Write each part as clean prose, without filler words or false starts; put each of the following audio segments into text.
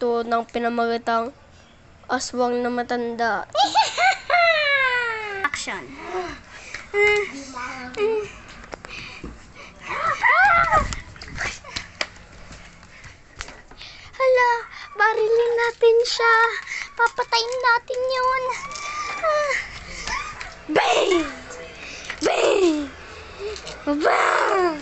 to ng pinamagatang aswang na matanda. Action. Hala, barilin natin siya. Papatayin natin yun. Bang! Bang! Bang!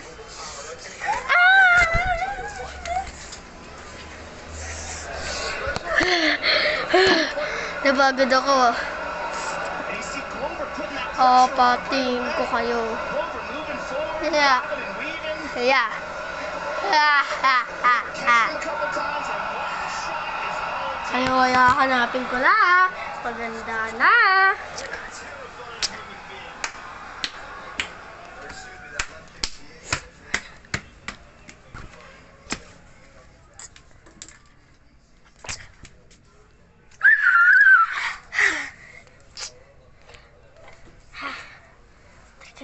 Nabagod ako. Pating ko kayo. Kaya. Kaya. Kaya hanapin ko na. Maganda na.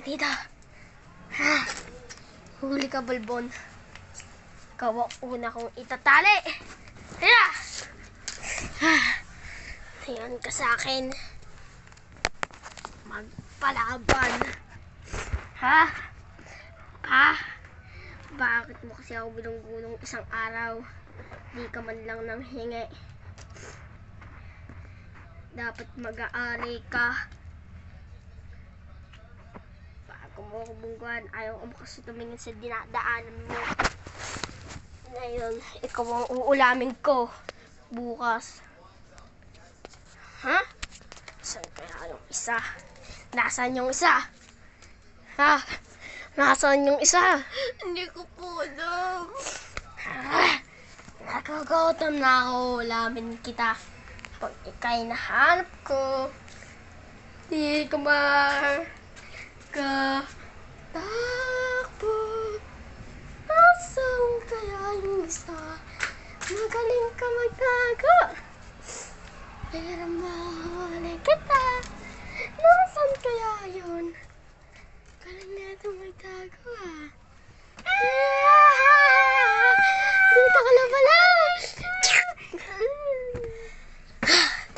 Dito. Huli ka, Balbon. Ikaw ang una kong itatali. Kaya! Tingnan ka sa akin. Magpalaban. Ha? Ha? Bakit mo kasi ako binunggulong isang araw? Di ka man lang nang hingi. Dapat mag-aari ka. Kung mo ako bungguan, ayaw ko kasi tumingin sa dinadaanan mo. Ngayon, ikaw ang uulamin ko bukas. Ha? Saan kaya yung isa? Nasaan yung isa? Ha? Nasaan yung isa? Hindi ko po alam. Nakagutom na ako. Ulamin kita. Pag ika'y nahanap ko, di ka takbo. Nasaan kaya yung isa? Magaling ka magtago. Pero mahuli kita. Nasaan kaya yun? Galing na ito magtago Dito ka na pala.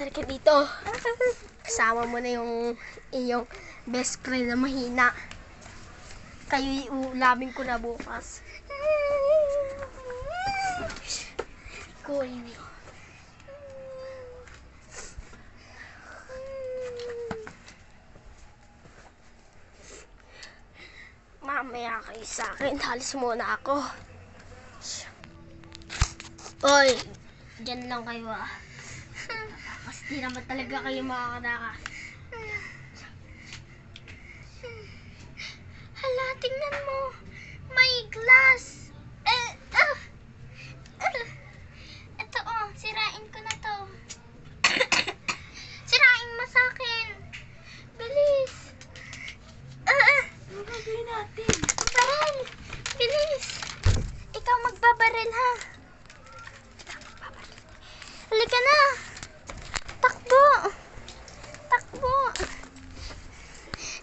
Tara ka dito. Kasama mo na yung iyong best friend na mahina. Kayo'y uulamin ko na bukas. Kunin mo. Mamaya kayo sa akin. Halis muna ako. Oy, dyan lang kayo Kasi di naman talaga kayo makakadakas. Hala, tingnan mo. May glass. Ito sirain ko na to. Sirain mo sa akin. Bilis. Ano gagawin natin? Baril. Bilis. Ikaw magbabaril, ha? Halika na. Takbo. Takbo.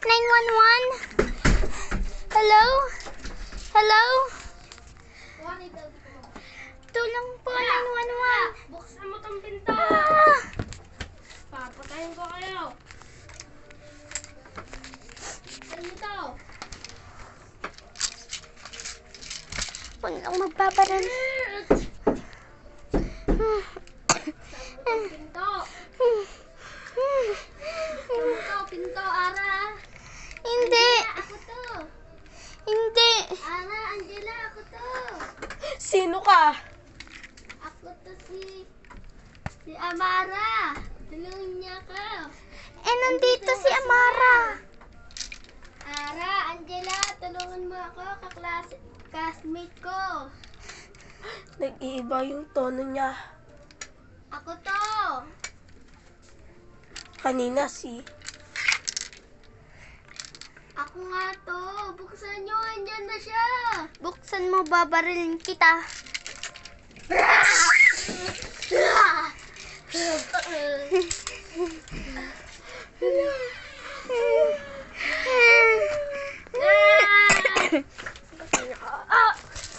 911. Hello? Hello? Tulong po, 911. Buksan mo tong pinto. Papatayin ko kayo. Ano ito? Huwag lang magbabaril. Pinto. Pinto, Ara. Hindi. Ako to. Hindi. Ara, Angela, ako to. Sino ka? Ako to si Amara. Tulungan niya ako. Nandito si Amara. Ara, Angela, tulungan mo ako, classmate ko. Nag-iiba yung tono niya. Ako to. Kanina si... Ako nga to. Buksan nyo, andyan na siya. Buksan mo, babarilin kita.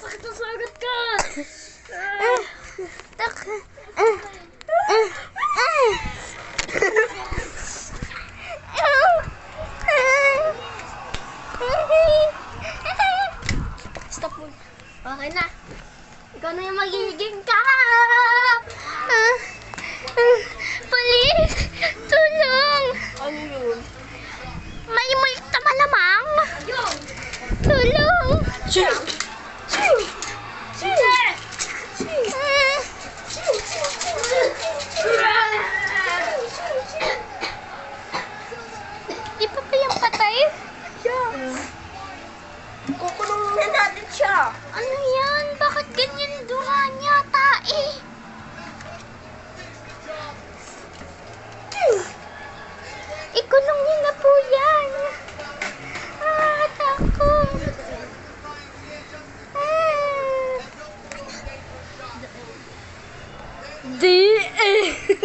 Sakit na sagot ka. Stop mo. Okay na. Ikaw na yung magiging cop! Police! Tulong! Ano yun? May multa malamang! Tulong! Di pa ba yung patay? Kukulong na natin siya. Ano yan? Bakit ganyan dura niya, tae? Ikulong niyo na po yan. Takot. Di eh.